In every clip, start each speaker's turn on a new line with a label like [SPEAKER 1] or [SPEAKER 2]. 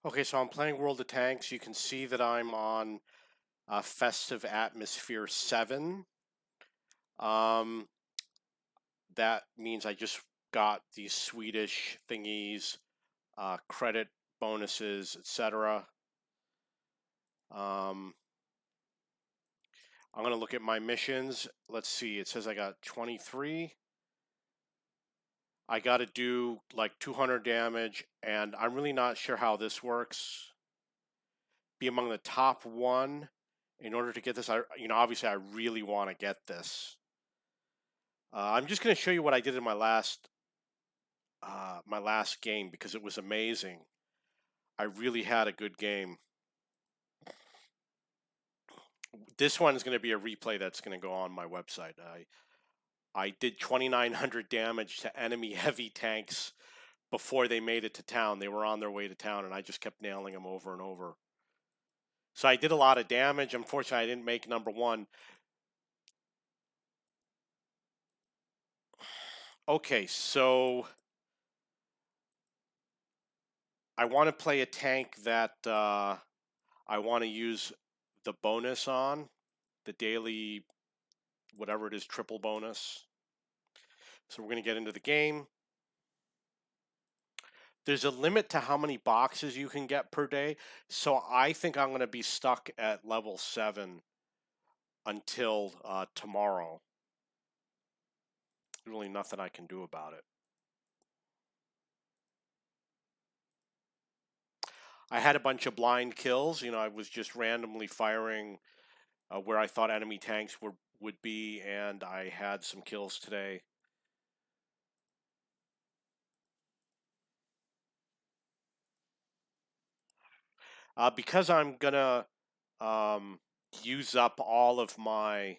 [SPEAKER 1] Okay, so I'm playing World of Tanks. You can see that I'm on Festive Atmosphere 7. Um, that means I just got these Swedish thingies, credit bonuses, etc. I'm going to look at my missions. Let's see, it says I got 23. I got to do like 200 damage, and I'm really not sure how this works. Be among the top one in order to get this. Obviously, I really want to get this. I'm just going to show you what I did in my last game because it was amazing. I really had a good game. This one is going to be a replay that's going to go on my website. I did 2,900 damage to enemy heavy tanks before they made it to town. They were on their way to town, and I just kept nailing them over and over. So I did a lot of damage. Unfortunately, I didn't make number one. Okay, so I want to play a tank that I want to use the bonus on, the daily, whatever it is, triple bonus. So we're going to get into the game. There's a limit to how many boxes you can get per day. So I think I'm going to be stuck at level 7 until tomorrow. Really nothing I can do about it. I had a bunch of blind kills. I was just randomly firing where I thought enemy tanks would be, and I had some kills today. Because I'm gonna use up all of my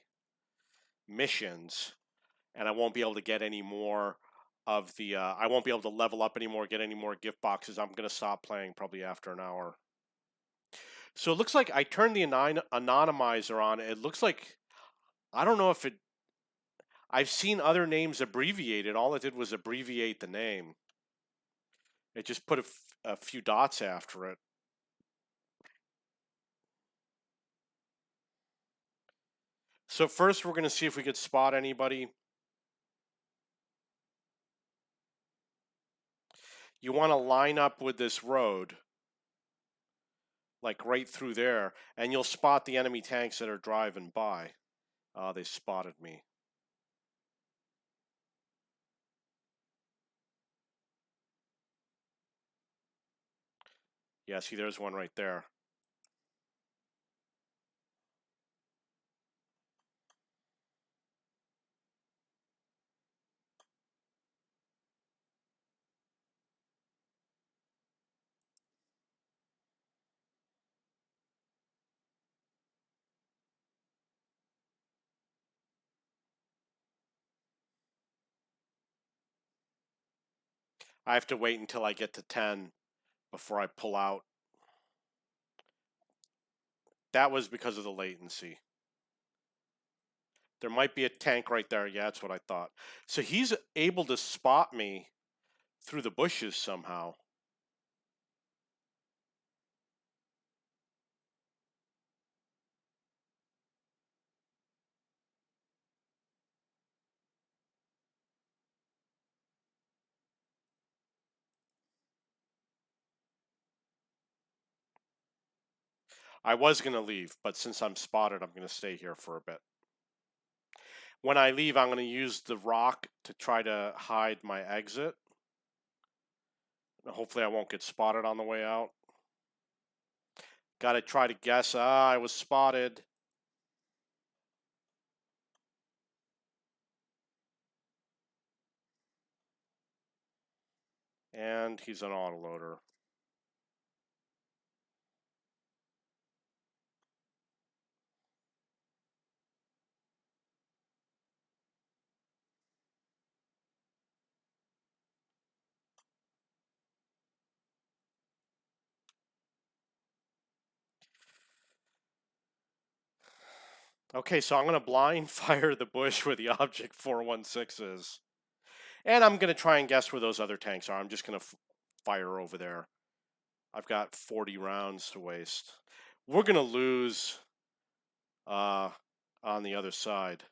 [SPEAKER 1] missions, and I won't be able to get any more of the. I won't be able to level up anymore, get any more gift boxes. I'm gonna stop playing probably after an hour. So it looks like I turned the anonymizer on. It looks like I don't know if it. I've seen other names abbreviated. All it did was abbreviate the name. It just put a few dots after it. So first we're going to see if we could spot anybody. You want to line up with this road, like right through there, and you'll spot the enemy tanks that are driving by. They spotted me. Yeah, see, there's one right there. I have to wait until I get to 10 before I pull out. That was because of the latency. There might be a tank right there. Yeah, that's what I thought. So he's able to spot me through the bushes somehow. I was going to leave, but since I'm spotted, I'm going to stay here for a bit. When I leave, I'm going to use the rock to try to hide my exit. Hopefully I won't get spotted on the way out. Got to try to guess. I was spotted. And he's an autoloader. Okay, so I'm going to blind fire the bush where the object 416 is. And I'm going to try and guess where those other tanks are. I'm just going to fire over there. I've got 40 rounds to waste. We're going to lose on the other side.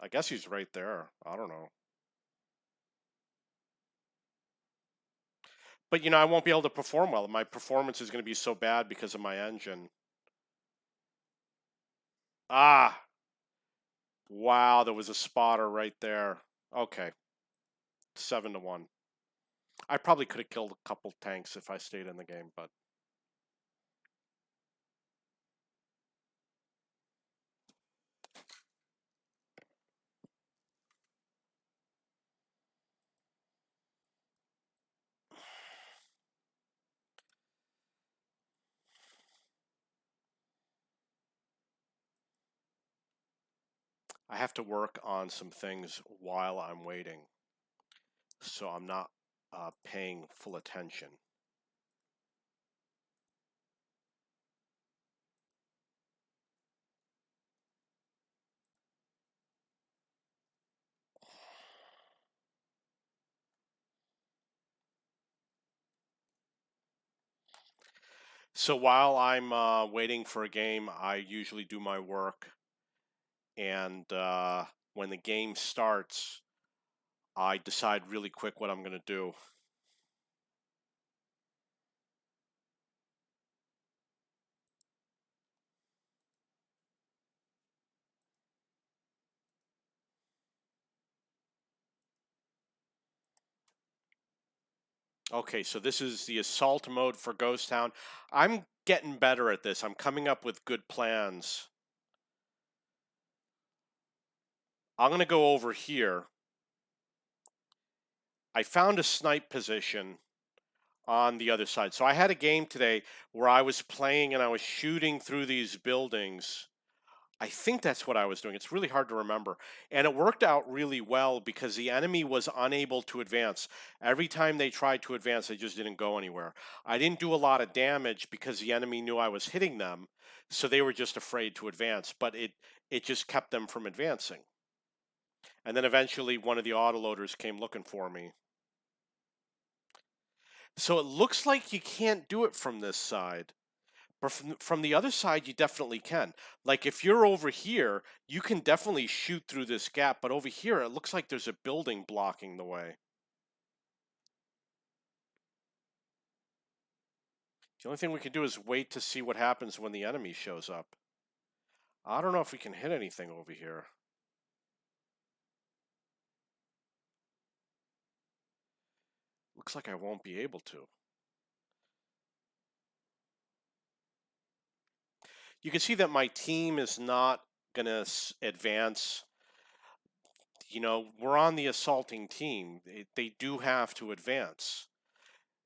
[SPEAKER 1] I guess he's right there. I don't know. But, I won't be able to perform well. My performance is going to be so bad because of my engine. Ah! Wow, there was a spotter right there. Okay. 7-1. I probably could have killed a couple tanks if I stayed in the game, but... I have to work on some things while I'm waiting, so I'm not paying full attention. So while I'm waiting for a game, I usually do my work, and when the game starts, I decide really quick what I'm going to do. Okay, so this is the assault mode for Ghost Town. I'm getting better at this. I'm coming up with good plans. I'm going to go over here. I found a snipe position on the other side. So I had a game today where I was playing and I was shooting through these buildings. I think that's what I was doing. It's really hard to remember. And it worked out really well because the enemy was unable to advance. Every time they tried to advance, they just didn't go anywhere. I didn't do a lot of damage because the enemy knew I was hitting them, so they were just afraid to advance, but it just kept them from advancing. And then eventually one of the autoloaders came looking for me. So it looks like you can't do it from this side. But from the other side, you definitely can. Like if you're over here, you can definitely shoot through this gap. But over here, it looks like there's a building blocking the way. The only thing we can do is wait to see what happens when the enemy shows up. I don't know if we can hit anything over here. Looks like I won't be able to. You can see that my team is not going to advance. We're on the assaulting team. They do have to advance.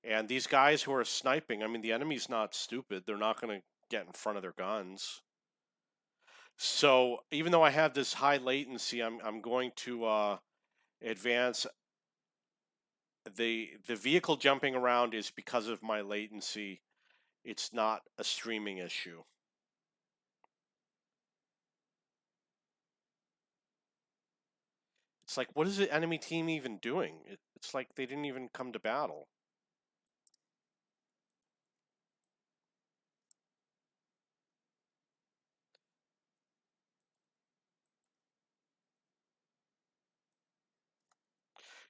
[SPEAKER 1] And these guys who are sniping, I mean, the enemy's not stupid. They're not going to get in front of their guns. So even though I have this high latency, I'm going to advance. The vehicle jumping around is because of my latency. It's not a streaming issue. It's like, what is the enemy team even doing? It's like they didn't even come to battle.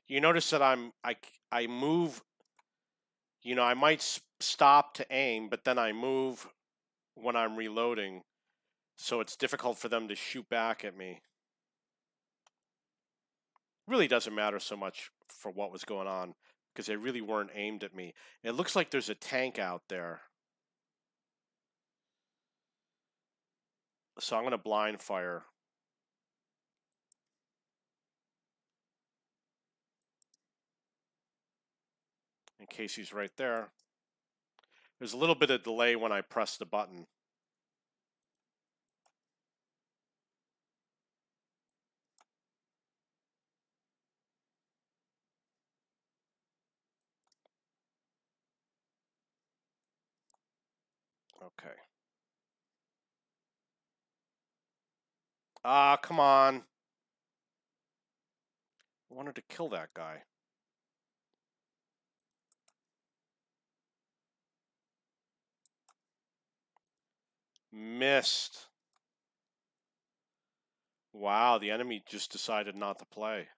[SPEAKER 1] You notice that I move. I might stop to aim, but then I move when I'm reloading, so it's difficult for them to shoot back at me. Really doesn't matter so much for what was going on because they really weren't aimed at me. It looks like there's a tank out there, so I'm going to blind fire. In case he's right there. There's a little bit of delay when I press the button. Okay. Ah, come on. I wanted to kill that guy. Missed. Wow, the enemy just decided not to play.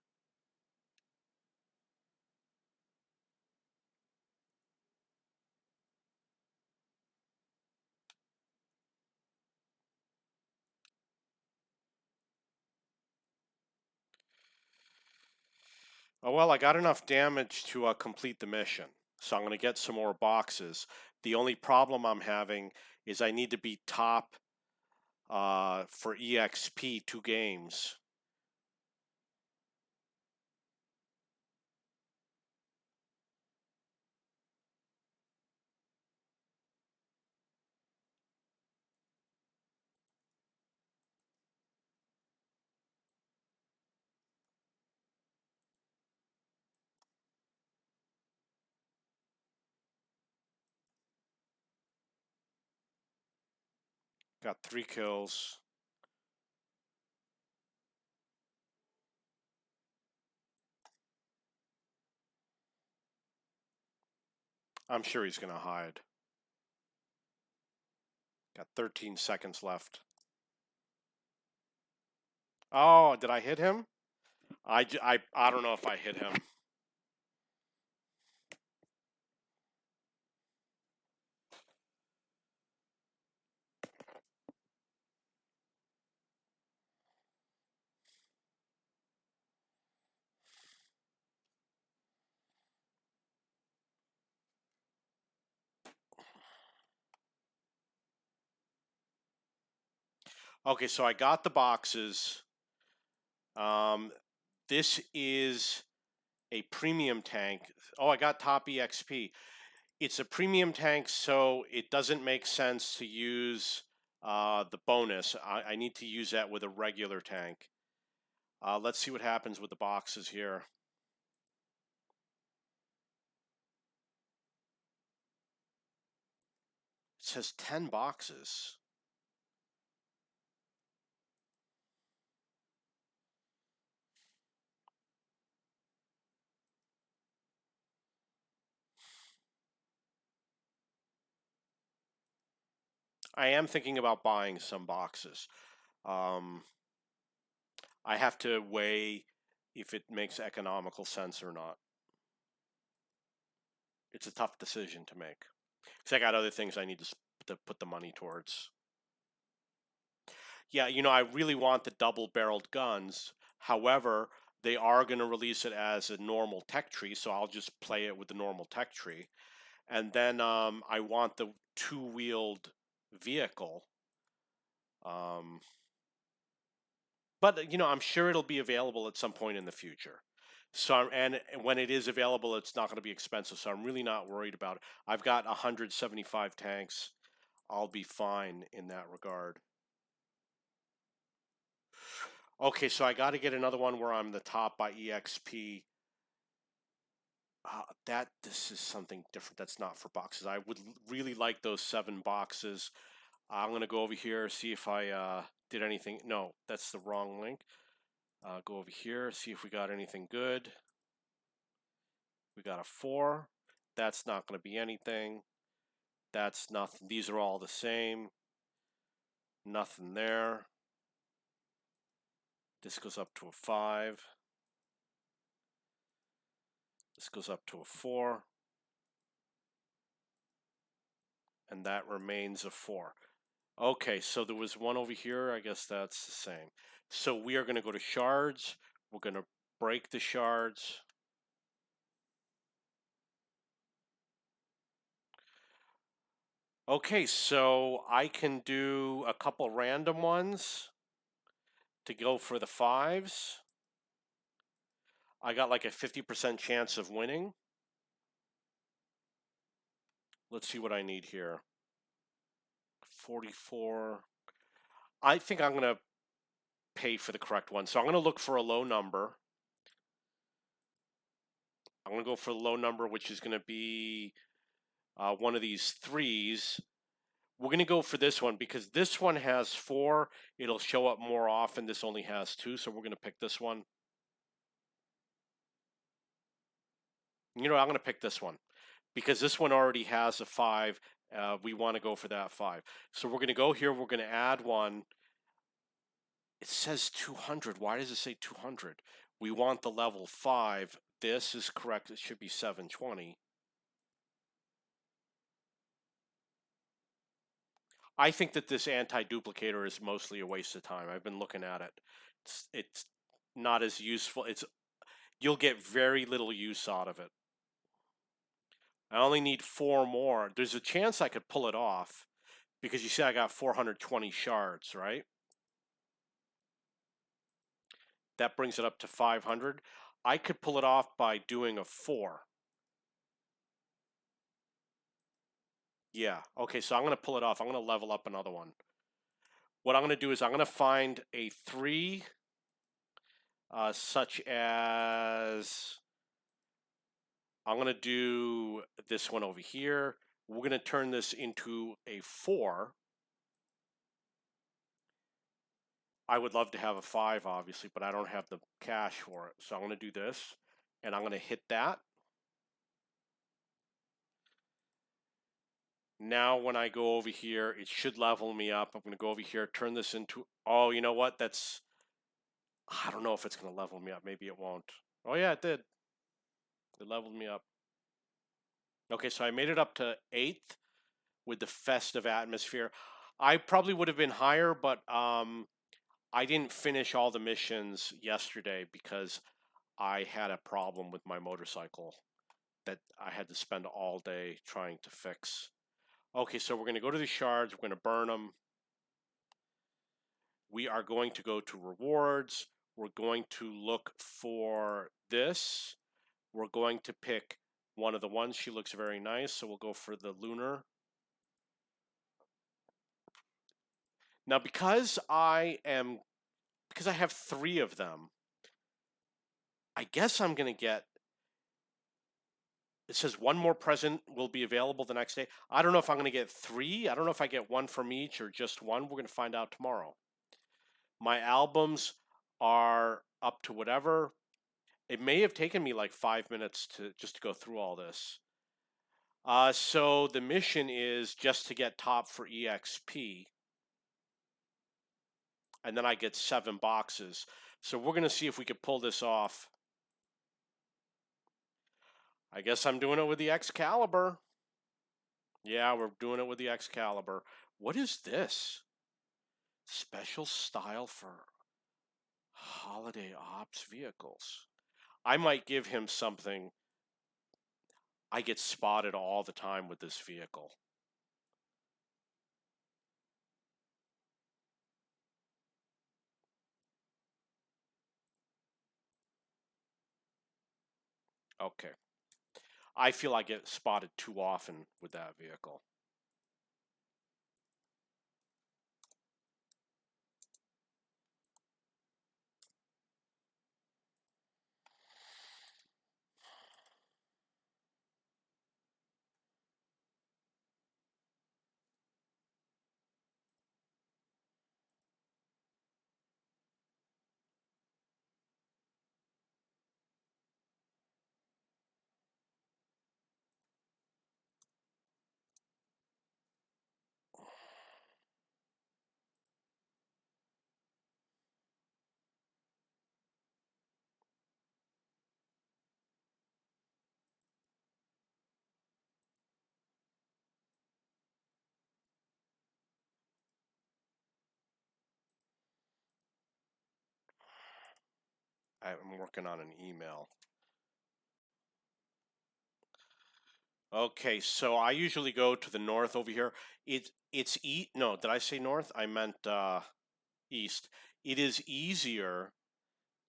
[SPEAKER 1] Oh, well, I got enough damage to complete the mission. So I'm going to get some more boxes. The only problem I'm having is I need to be top for EXP 2 games. Got 3 kills. I'm sure he's going to hide. Got 13 seconds left. Oh, did I hit him? I don't know if I hit him. Okay, so I got the boxes. This is a premium tank. Oh, I got top EXP. It's a premium tank, so it doesn't make sense to use the bonus. I need to use that with a regular tank. Let's see what happens with the boxes here. It says 10 boxes. I am thinking about buying some boxes. I have to weigh if it makes economical sense or not. It's a tough decision to make. Because I got other things I need to put the money towards. Yeah, you know, I really want the double-barreled guns. However, they are going to release it as a normal tech tree, so I'll just play it with the normal tech tree. And then I want the two-wheeled vehicle. But you know, I'm sure it'll be available at some point in the future. So, and when it is available, it's not going to be expensive. So I'm really not worried about it. I've got 175 tanks. I'll be fine in that regard. Okay, so I got to get another one where I'm the top by EXP. This is something different. That's not for boxes. I would really like those 7 boxes. I'm gonna go over here, see if I did anything. No, that's the wrong link. Go over here, see if we got anything good. We got a 4. That's not gonna be anything. That's nothing. These are all the same. Nothing there. This goes up to a 5. This goes up to a 4. And that remains a 4. Okay, so there was one over here. I guess that's the same. So we are going to go to shards. We're going to break the shards. Okay, so I can do a couple random ones to go for the 5s. I got like a 50% chance of winning. Let's see what I need here. 44. I think I'm going to pay for the correct one. So I'm going to look for a low number. I'm going to go for the low number, which is going to be one of these 3s. We're going to go for this one because this one has 4. It'll show up more often. This only has 2, so we're going to pick this one. You know, I'm going to pick this one because this one already has a 5 We want to go for that 5. So we're going to go here. We're going to add one. It says 200. Why does it say 200? We want the level 5. This is correct. It should be 720. I think that this anti-duplicator is mostly a waste of time. I've been looking at it. It's not as useful. You'll get very little use out of it. I only need 4 more. There's a chance I could pull it off because you see I got 420 shards, right? That brings it up to 500. I could pull it off by doing a 4. Yeah, okay, so I'm going to pull it off. I'm going to level up another one. What I'm going to do is I'm going to find a 3 such as, I'm going to do this one over here. We're going to turn this into a 4. I would love to have a 5, obviously, but I don't have the cash for it. So I'm going to do this, and I'm going to hit that. Now when I go over here, it should level me up. I'm going to go over here, turn this into, oh, you know what? I don't know if it's going to level me up. Maybe it won't. Oh yeah, it did. It leveled me up. Okay, so I made it up to 8th with the festive atmosphere. I probably would have been higher, but I didn't finish all the missions yesterday because I had a problem with my motorcycle that I had to spend all day trying to fix. Okay, so we're going to go to the shards. We're going to burn them. We are going to go to rewards. We're going to look for this. We're going to pick one of the ones. She looks very nice, so we'll go for the lunar. Now, because I have 3 of them, I guess I'm going to get, it says 1 more present will be available the next day. I don't know if I'm going to get 3. I don't know if I get 1 from each or just 1. We're going to find out tomorrow. My albums are up to whatever. It may have taken me like 5 minutes to go through all this. So the mission is just to get top for EXP. And then I get 7 boxes. So we're going to see if we could pull this off. I guess I'm doing it with the Excalibur. Yeah, we're doing it with the Excalibur. What is this? Special style for holiday ops vehicles. I might give him something. I get spotted all the time with this vehicle. Okay. I feel I get spotted too often with that vehicle. I'm working on an email. Okay, so I usually go to the north over here. It's no, did I say north? I meant east. It is easier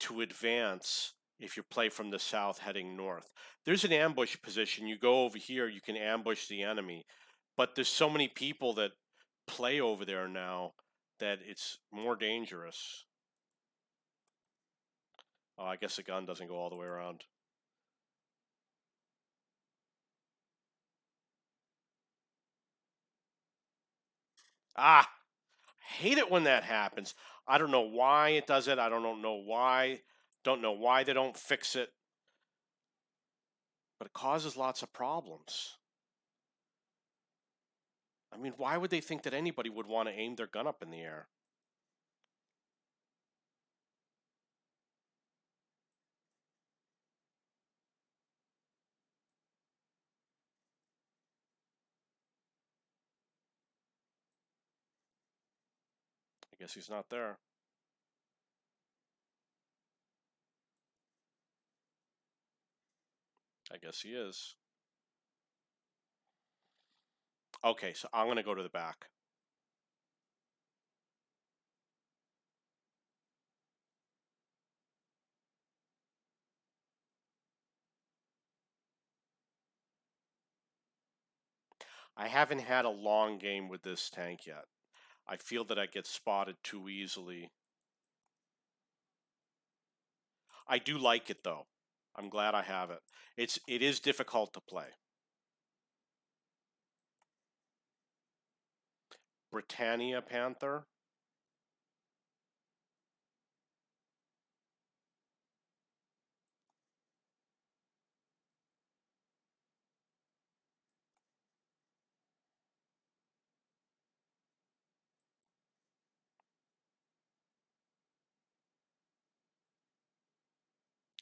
[SPEAKER 1] to advance if you play from the south heading north. There's an ambush position. You go over here, you can ambush the enemy. But there's so many people that play over there now that it's more dangerous. Oh, I guess the gun doesn't go all the way around. Ah, hate it when that happens. I don't know why it does it. I don't know why. Don't know why they don't fix it. But it causes lots of problems. I mean, why would they think that anybody would want to aim their gun up in the air? I guess he's not there. I guess he is. Okay, so I'm going to go to the back. I haven't had a long game with this tank yet. I feel that I get spotted too easily. I do like it though. I'm glad I have it. It is difficult to play. Britannia Panther.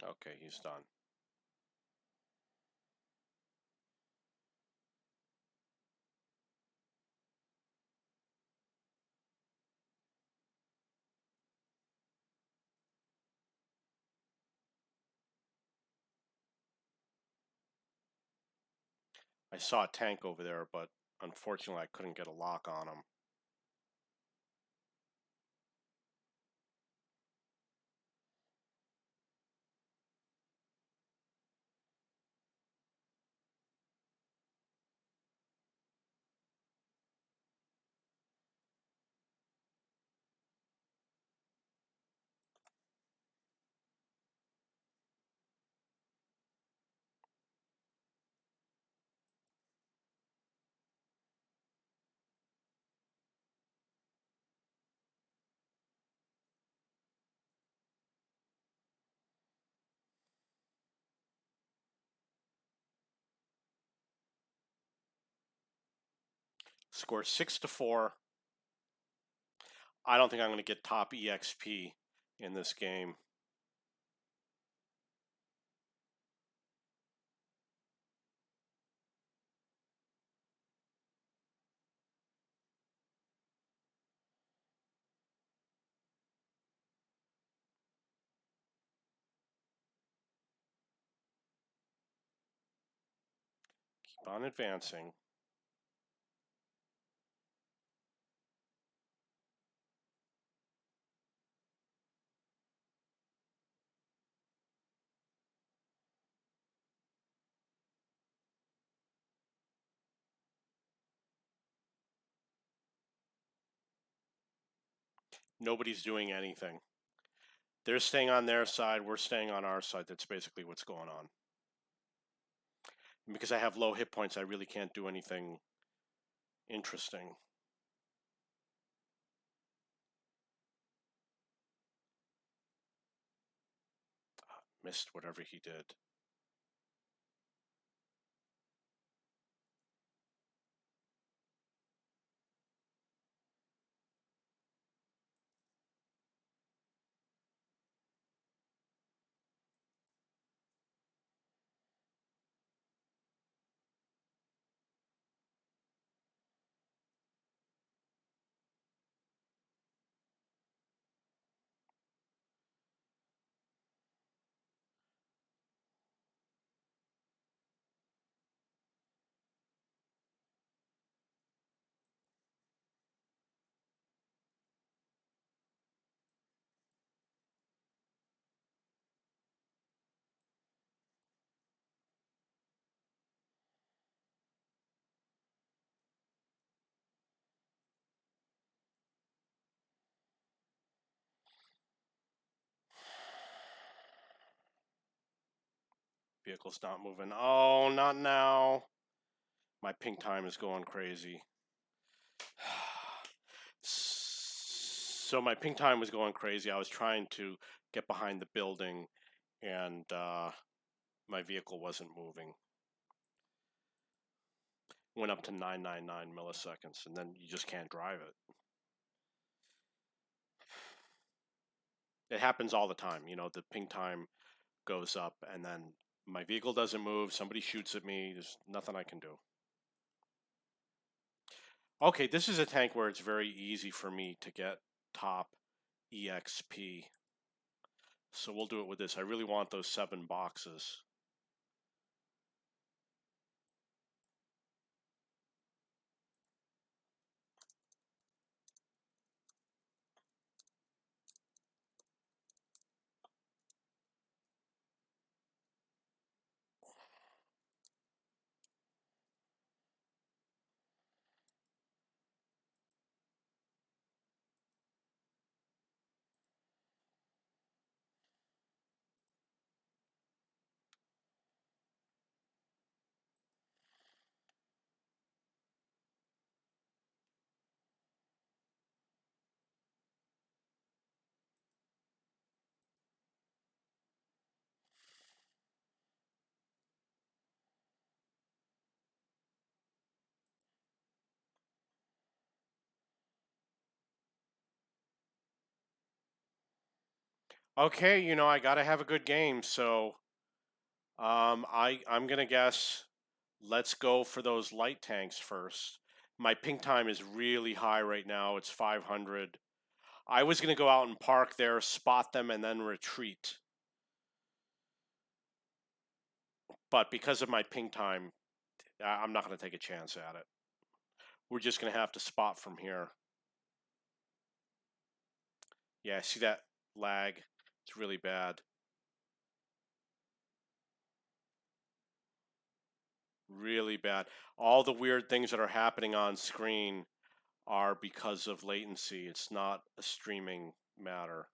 [SPEAKER 1] Okay, he's done. I saw a tank over there, but unfortunately I couldn't get a lock on him. Score 6-4. I don't think I'm going to get top EXP in this game. Keep on advancing. Nobody's doing anything. They're staying on their side, we're staying on our side. That's basically what's going on. And because I have low hit points, I really can't do anything interesting. Missed whatever he did. Vehicle's not moving. Oh, not now. My ping time is going crazy. So my ping time was going crazy. I was trying to get behind the building, and my vehicle wasn't moving. went up to 999 milliseconds, and then you just can't drive it. It happens all the time. You know, the ping time goes up, and then my vehicle doesn't move. Somebody shoots at me. There's nothing I can do. Okay, this is a tank where it's very easy for me to get top EXP. So we'll do it with this. I really want those 7 boxes. Okay, you know, I gotta have a good game, so I'm gonna guess let's go for those light tanks first. My ping time is really high right now. It's 500. I was gonna go out and park there, spot them, and then retreat. But because of my ping time, I'm not gonna take a chance at it. We're just gonna have to spot from here. Yeah, see that lag? It's really bad. Really bad. All the weird things that are happening on screen are because of latency. It's not a streaming matter.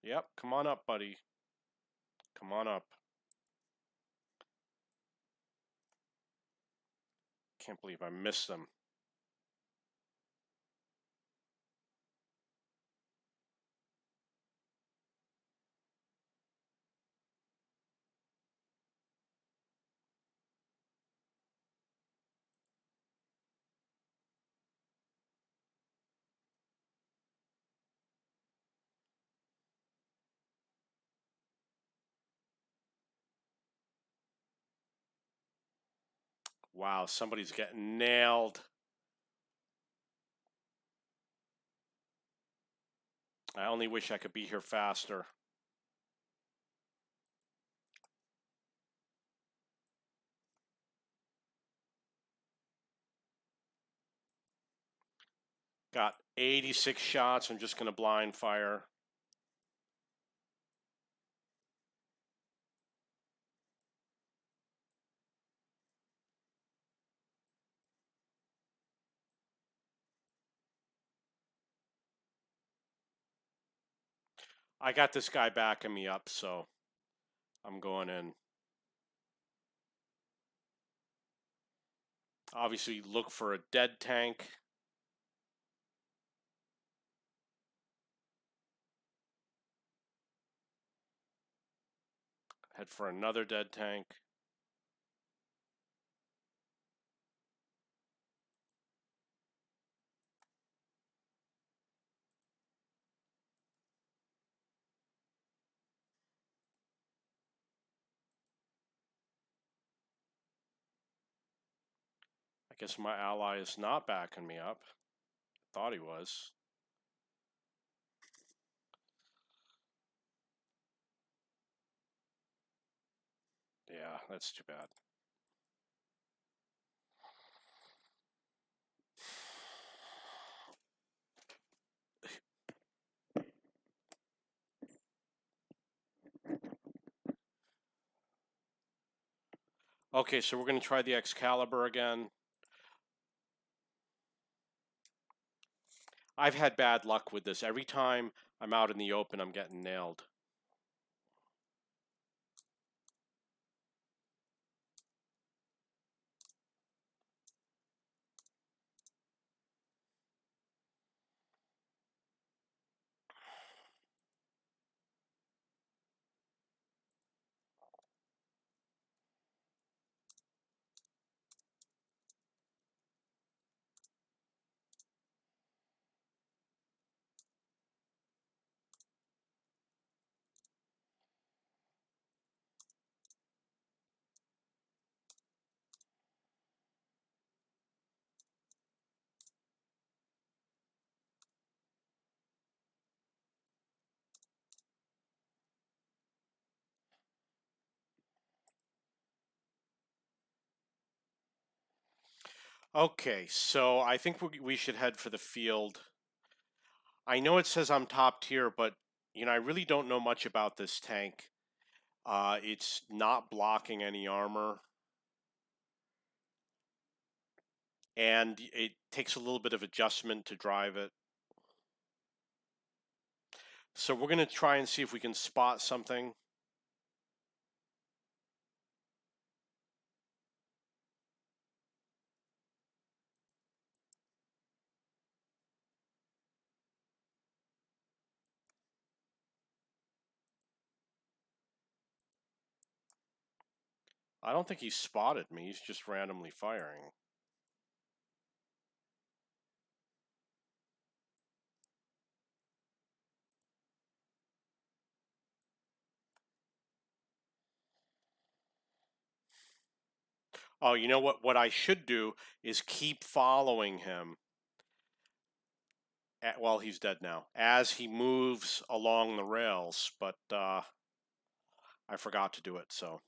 [SPEAKER 1] Yep, come on up, buddy. Come on up. Can't believe I missed them. Wow, somebody's getting nailed. I only wish I could be here faster. Got 86 shots. I'm just going to blind fire. I got this guy backing me up, so I'm going in. Obviously, look for a dead tank. Head for another dead tank. I guess my ally is not backing me up. Thought he was. Yeah, that's too bad. Okay, so we're going to try the Excalibur again. I've had bad luck with this. Every time I'm out in the open, I'm getting nailed. Okay, so I think we should head for the field. I know it says I'm top tier, but I really don't know much about this tank. It's not blocking any armor, and it takes a little bit of adjustment to drive it. So we're gonna try and see if we can spot something. I don't think he spotted me. He's just randomly firing. Oh, you know what? What I should do is keep following him. Well, he's dead now. As he moves along the rails, but I forgot to do it, so.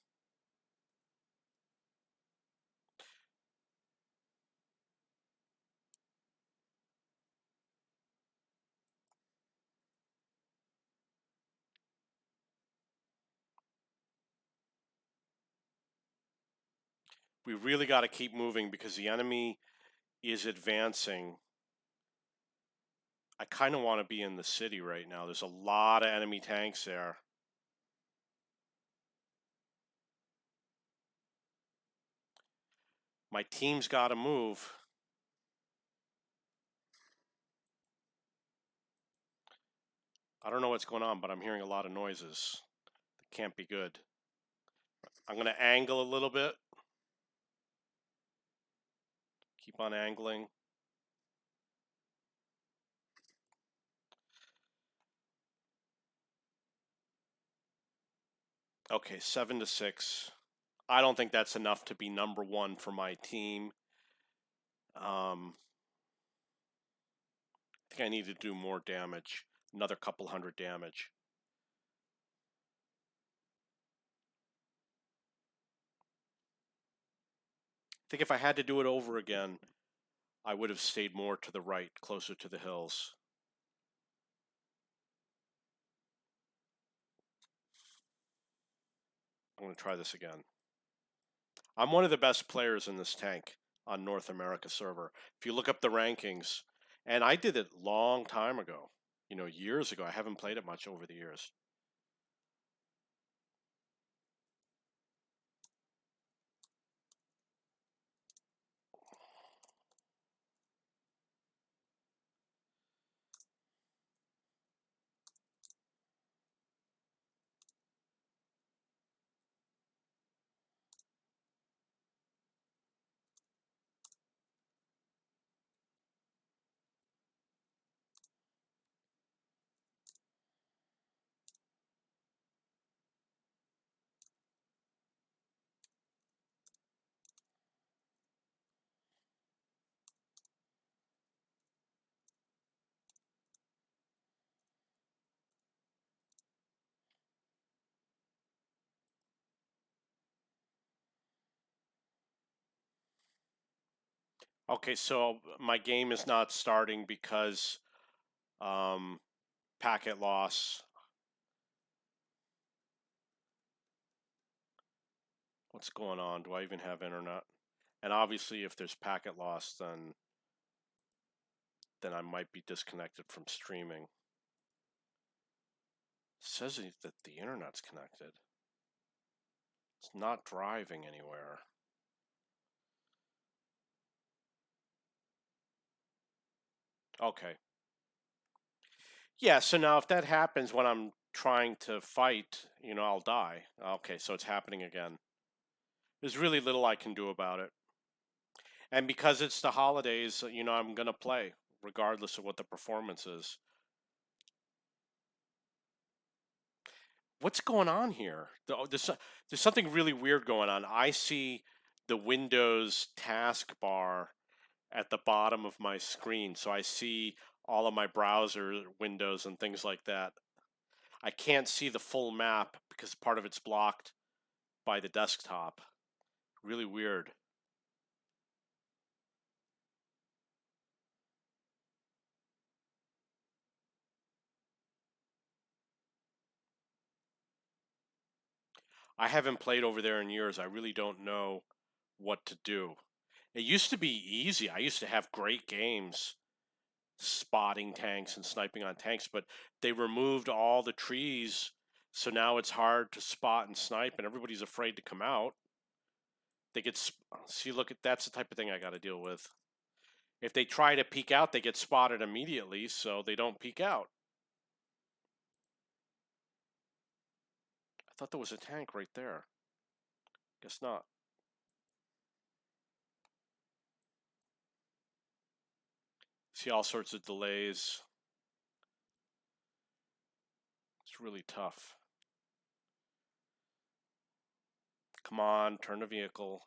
[SPEAKER 1] We really got to keep moving because the enemy is advancing. I kind of want to be in the city right now. There's a lot of enemy tanks there. My team's got to move. I don't know what's going on, but I'm hearing a lot of noises. That can't be good. I'm going to angle a little bit. Keep on angling. Okay, 7-6. I don't think that's enough to be number one for my team. I think I need to do more damage. Another couple hundred damage. I think if I had to do it over again, I would have stayed more to the right, closer to the hills. I'm going to try this again. I'm one of the best players in this tank on North America server. If you look up the rankings, and I did it long time ago, years ago. I haven't played it much over the years. Okay, so my game is not starting because packet loss. What's going on? Do I even have internet? And obviously, if there's packet loss, then I might be disconnected from streaming. It says that the internet's connected. It's not driving anywhere. Okay. Yeah, so now if that happens when I'm trying to fight, I'll die. Okay, so it's happening again. There's really little I can do about it. And because it's the holidays, I'm going to play regardless of what the performance is. What's going on here? There's something really weird going on. I see the Windows taskbar at the bottom of my screen. So I see all of my browser windows and things like that. I can't see the full map because part of it's blocked by the desktop. Really weird. I haven't played over there in years. I really don't know what to do. It used to be easy. I used to have great games spotting tanks and sniping on tanks, but they removed all the trees, so now it's hard to spot and snipe, and everybody's afraid to come out. They get see, look at that's the type of thing I got to deal with. If they try to peek out, they get spotted immediately, so they don't peek out. I thought there was a tank right there. Guess not. See all sorts of delays. It's really tough. Come on, turn the vehicle.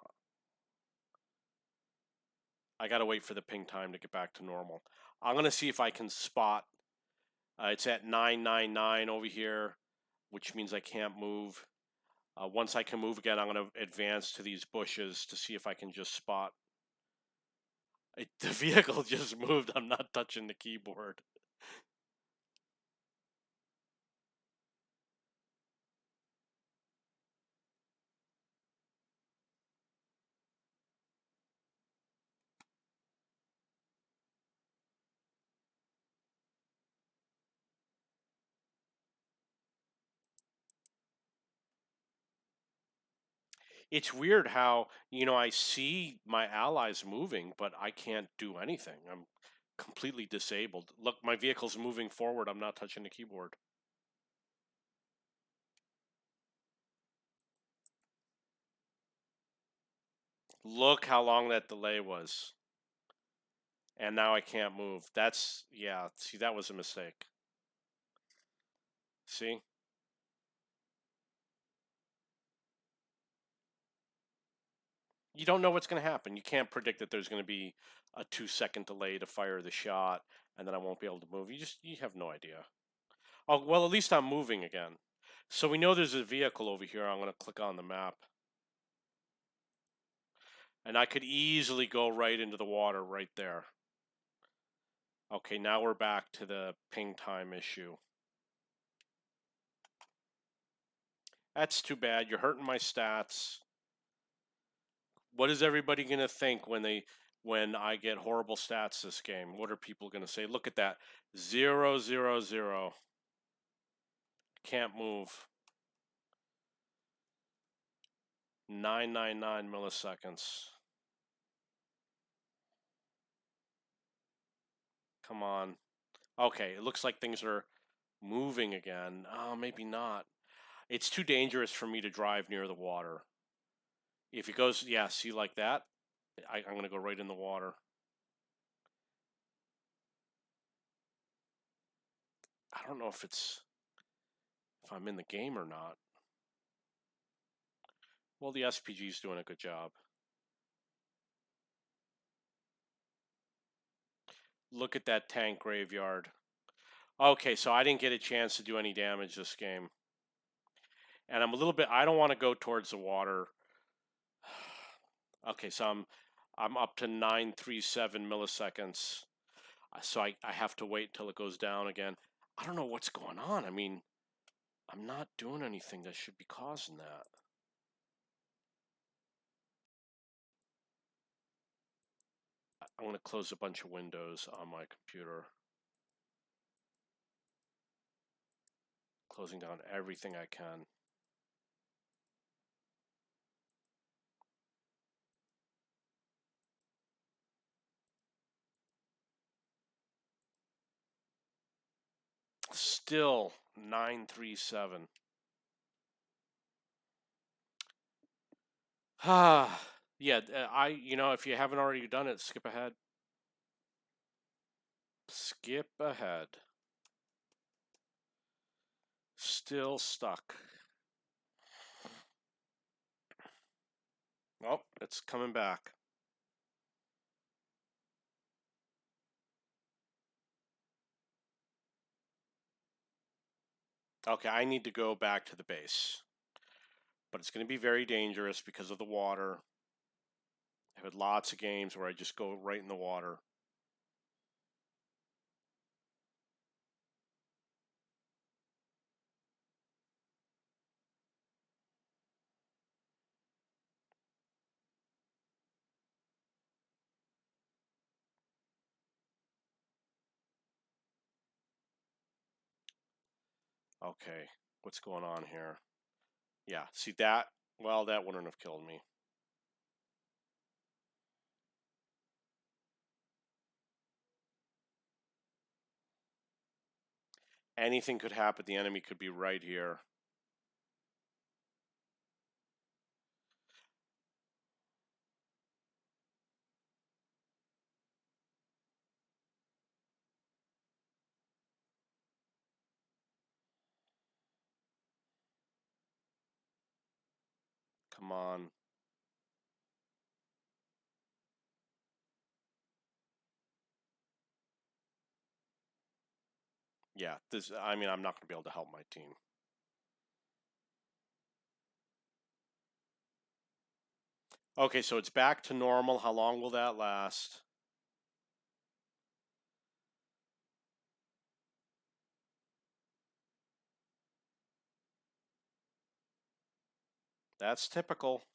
[SPEAKER 1] I gotta wait for the ping time to get back to normal. I'm gonna see if I can spot. It's at 999 over here, which means I can't move. Once I can move again, I'm gonna advance to these bushes to see if I can just spot. The vehicle just moved. I'm not touching the keyboard. It's weird how, I see my allies moving, but I can't do anything. I'm completely disabled. Look, my vehicle's moving forward. I'm not touching the keyboard. Look how long that delay was. And now I can't move. Yeah, see, that was a mistake. See? You don't know what's going to happen. You can't predict that there's going to be a 2-second delay to fire the shot, and then I won't be able to move. You have no idea. Oh, well, at least I'm moving again. So we know there's a vehicle over here. I'm going to click on the map. And I could easily go right into the water right there. Okay, now we're back to the ping time issue. That's too bad. You're hurting my stats. What is everybody going to think when I get horrible stats this game? What are people going to say? Look at that. 0, 0, 0. Can't move. 999 milliseconds. Come on. Okay, it looks like things are moving again. Oh, maybe not. It's too dangerous for me to drive near the water. If it goes, yeah, see like that? I'm going to go right in the water. I don't know if I'm in the game or not. Well, the SPG's doing a good job. Look at that tank graveyard. Okay, so I didn't get a chance to do any damage this game. And I'm a little bit, I don't want to go towards the water. Okay, so I'm up to 937 milliseconds. So I have to wait till it goes down again. I don't know what's going on. I mean, I'm not doing anything that should be causing that. I'm going to close a bunch of windows on my computer. Closing down everything I can. Still 937. Ah, yeah, if you haven't already done it, skip ahead. Skip ahead. Still stuck. Oh, it's coming back. Okay, I need to go back to the base. But it's going to be very dangerous because of the water. I've had lots of games where I just go right in the water. Okay, what's going on here? Yeah, see that? Well, that wouldn't have killed me. Anything could happen. The enemy could be right here. Come on. Yeah, this, I mean, I'm not going to be able to help my team. Okay, so it's back to normal. How long will that last? That's typical.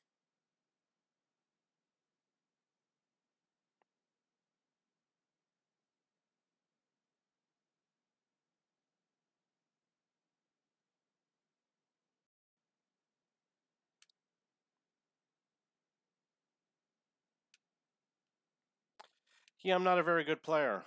[SPEAKER 1] Yeah, I'm not a very good player.